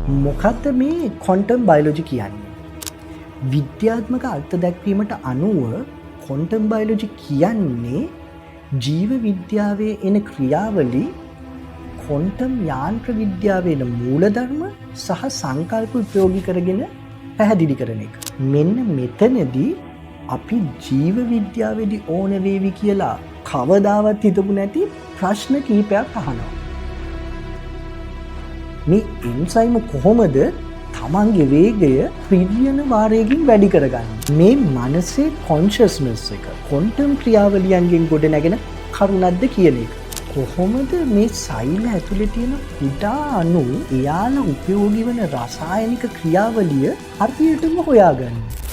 මොකක්ද මේ quantum biology කියන්නේ? විද්‍යාත්මක අර්ථ දැක්වීමට අනුව ක්වොන්ටම් බයොලොජි කියන්නේ ජීව විද්‍යාවේ එන ක්‍රියාවලි ක්වොන්ටම් යාන්ත්‍ර විද්‍යාවේ එන මූලධර්ම සහ සංකල්ප ප්‍රයෝගී කරගෙන පැහැදිලි කරන එක. මෙන්න මෙතනදී අපි ජීව විද්‍යාවේදී ඕන වේවි කියලා කවදාවත් හිතපු නැති ප්‍රශ්න කීපයක් අහනවා. මේ එන්සයිම කොහොමද තමන්ගේ වේගය ට්‍රිලියන වාරයකින් වැඩි කරගන්නේ? මේ මනසේ කොන්ෂස්නස් එක ක්වොන්ටම් ක්‍රියාවලියන්ගෙන් ගොඩ නැගෙන කරුණක්ද කියන එක. කොහොමද මේ සෛල ඇතුලේ තියෙන කුඩා අණු එයාලා උපයෝගී වන රසායනික ක්‍රියාවලිය හරියටම හොයාගන්නේ?